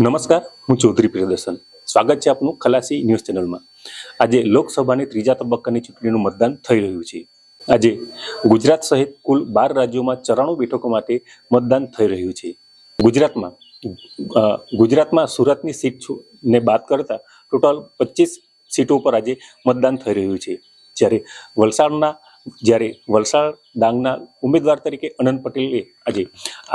નમસ્કાર, હું ચૌધરી પ્રિયદર્શન. સ્વાગત છે આપનું ખલાસી ન્યૂઝ ચેનલમાં. આજે લોકસભાની ત્રીજા તબક્કાની ચૂંટણીનું મતદાન થઈ રહ્યું છે. આજે ગુજરાત સહિત કુલ 12 રાજ્યોમાં 94 બેઠકો માટે મતદાન થઈ રહ્યું છે. ગુજરાતમાં સુરતની સીટને બાદ કરતા ટોટલ 25 સીટો પર આજે મતદાન થઈ રહ્યું છે. જ્યારે વલસાડ ડાંગના ઉમેદવાર તરીકે અનંત પટેલે આજે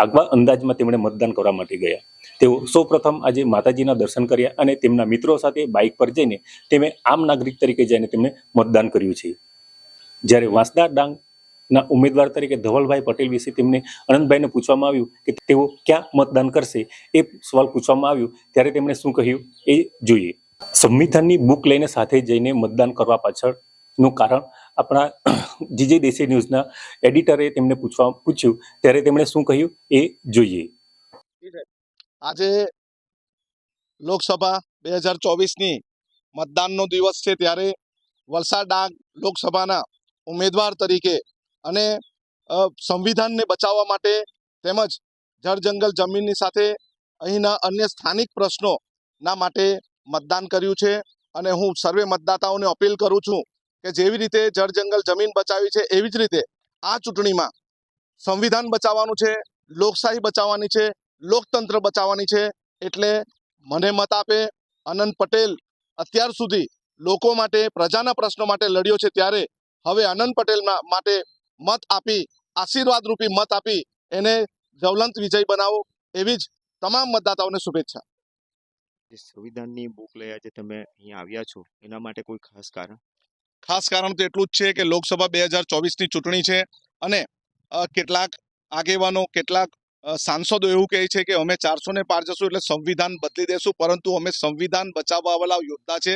આગવા અંદાજમાં તેમણે મતદાન કરવા માટે ગયા. તેઓ સૌપ્રથમ આજે માતાજીના દર્શન કર્યા અને તેમના મિત્રો સાથે બાઇક પર જઈને તેમણે આમ નાગરિક તરીકે જઈને તેમણે મતદાન કર્યું છે. જ્યારે વાંસદા ડાંગના ઉમેદવાર તરીકે ધવલભાઈ પટેલ વિશે તેમને અનંતભાઈને પૂછવામાં આવ્યું કે તેઓ ક્યાં મતદાન કરશે, એ સવાલ પૂછવામાં આવ્યું ત્યારે તેમણે શું કહ્યું એ જોઈએ. સંવિધાનની બુક લઈને સાથે જઈને મતદાન કરવા પાછળનું કારણ આપણા જીજે દેશી ન્યૂઝના એડિટરે તેમને પૂછ્યું ત્યારે તેમણે શું કહ્યું એ જોઈએ. આજે લોકસભા 2024ની મતદાનનો દિવસ છે, ત્યારે વલસાડ ડાંગ લોકસભાના ઉમેદવાર તરીકે અને સંવિધાનને બચાવવા માટે તેમજ જળ જંગલ જમીનની સાથે અહીંના અન્ય સ્થાનિક પ્રશ્નોના માટે મતદાન કર્યું છે. અને હું સર્વે મતદાતાઓને અપીલ કરું છું કે જેવી રીતે જળ જંગલ જમીન બચાવી છે, એવી જ રીતે આ ચૂંટણીમાં સંવિધાન બચાવવાનું છે, લોકશાહી બચાવવાની છે, લોકતંત્ર બચાવવાની છે. એટલે મને મત આપે. અનંત પટેલ અત્યાર સુધી લોકો માટે, પ્રજાના પ્રશ્નો માટે લડ્યો છે, ત્યારે હવે અનંત પટેલ માટે મત આપી, આશીર્વાદ રૂપી મત આપી એને જ્વલંત વિજય બનાવો, એવી જ તમામ મતદાતાઓને શુભેચ્છા. સંવિધાનની બુક લઈ આજે તમે અહીંયા આવ્યા છો, એના માટે કોઈ ખાસ કારણ? ખાસ કારણ તો એટલું જ છે કે લોકસભા 2024ની ચૂંટણી છે અને કેટલાક આગેવાનો, કેટલાક સાંસદો એવું કહે છે કે અમે 400 ને પાર જશું એટલે સંવિધાન બદલી દેશું, પરંતુ અમે સંવિધાન બચાવવા વાળા યોદ્ધા છે.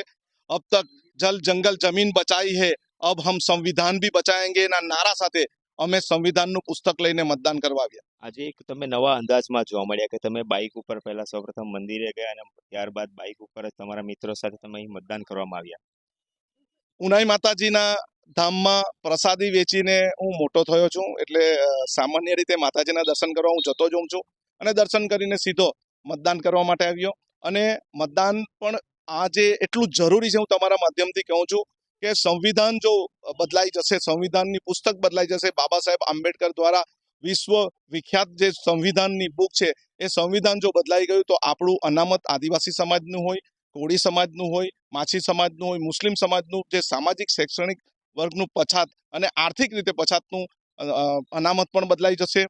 અબ તક જલ જંગલ જમીન બચાઈ હે, અબ હમ સંવિધાન ભી બચાએંગે ના નારા સાથે અમે સંવિધાનનું પુસ્તક લઈને મતદાન કરવા આવ્યા. આજે એક તમે નવા અંદાજમાં જોવા મળ્યા કે તમે બાઇક ઉપર પહેલા સૌપ્રથમ મંદિરે ગયા અને ત્યારબાદ બાઇક ઉપર જ તમારા મિત્રો સાથે તમે અહીં મતદાન કરવામાં આવ્યા. ઉનાઈ માતાજીના ધામમાં પ્રસાદી વેચીને હું મોટો થયો છું, એટલે સામાન્ય રીતે માતાજીના દર્શન કરવા હું જતો જ હોઉં છું અને દર્શન કરીને સીધો મતદાન કરવા માટે આવ્યો. અને મતદાન પણ આજે એટલું જ જરૂરી છે, હું તમારા માધ્યમથી કહું છું કે સંવિધાન જો બદલાઈ જશે, સંવિધાનની પુસ્તક બદલાઈ જશે, બાબા સાહેબ આંબેડકર દ્વારા વિશ્વ વિખ્યાત જે સંવિધાનની બુક છે, એ સંવિધાન જો બદલાઈ ગયું તો આપણું અનામત આદિવાસી સમાજનું હોય, કોળી સમાજનું હોય, માછી સમાજનું હોય, મુસ્લિમ સમાજનું જે સામાજિક શૈક્ષણિક વર્ગનું પછાત અને આર્થિક રીતે પછાતનું અનામત પણ બદલાઈ જશે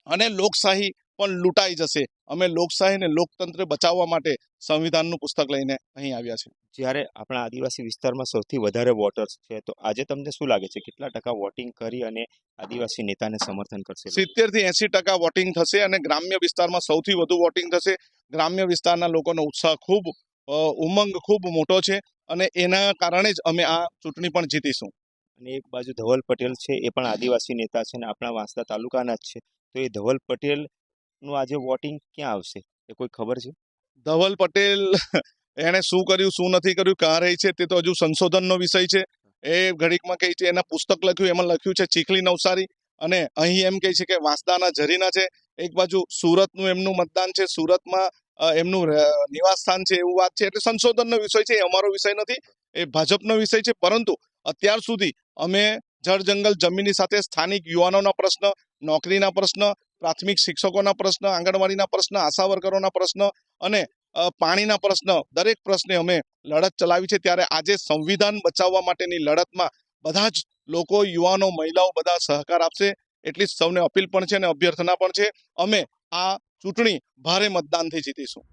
અને લોકશાહી પણ લૂંટાઈ જશે. અમે લોકશાહી અને લોકતંત્ર બચાવવા માટે સંવિધાનનું પુસ્તક લઈને અહીં આવ્યા છે. જ્યારે આપણા આદિવાસી વિસ્તારમાં સૌથી વધારે વોટર્સ છે, તો આજે તમને શું લાગે છે કેટલા ટકા વોટિંગ કરી અને આદિવાસી નેતાને સમર્થન કરશે? 70 થી 80% વોટિંગ થશે અને ગ્રામ્ય વિસ્તારમાં સૌથી વધુ વોટિંગ થશે. ગ્રામ્ય વિસ્તારના લોકોનો ઉત્સાહ ખૂબ, ઉમંગ ખૂબ મોટો છે અને એના કારણે જ અમે આ ચૂંટણી પણ જીતીશું. અને એક બાજુ ધવલ પટેલ છે, એ પણ આદિવાસી નેતા છે અને આપણા વાંસદા તાલુકાના જ છે, તો એ ધવલ પટેલનું આજે વોટિંગ ક્યાં આવશે એ કોઈ ખબર છે? ધવલ પટેલ એણે શું કર્યું, શું નથી કર્યું, ક્યાં રહી છે, તે તો હજુ સંશોધનનો વિષય છે. એ ઘડીકમાં કહે છે, એના પુસ્તક લખ્યું, એમાં લખ્યું છે ચીખલી નવસારી અને અહીં એમ કહે છે કે વાંસદાના ઝરીના છે. એક બાજુ સુરતનું એમનું મતદાન છે, સુરતમાં એમનું નિવાસ સ્થાન છે, એવું વાત છે. એટલે સંશોધનનો વિષય છે, એ અમારો વિષય નથી, એ ભાજપનો વિષય છે. પરંતુ અત્યાર સુધી અમે જળ જંગલ જમીનની સાથે સ્થાનિક યુવાનોના પ્રશ્ન, નોકરીના પ્રશ્ન, પ્રાથમિક શિક્ષકોના પ્રશ્ન, આંગણવાડીના પ્રશ્ન, આશા વર્કરોના પ્રશ્ન અને પાણીના પ્રશ્ન, દરેક પ્રશ્ને અમે લડત ચલાવી છે. ત્યારે આજે સંવિધાન બચાવવા માટેની લડતમાં બધા જ લોકો, યુવાનો, મહિલાઓ બધા સહકાર આપશે એટલી જ સૌને અપીલ પણ છે અને અભ્યર્થના પણ છે. અમે આ ચૂંટણી ભારે મતદાનથી જીતીશું.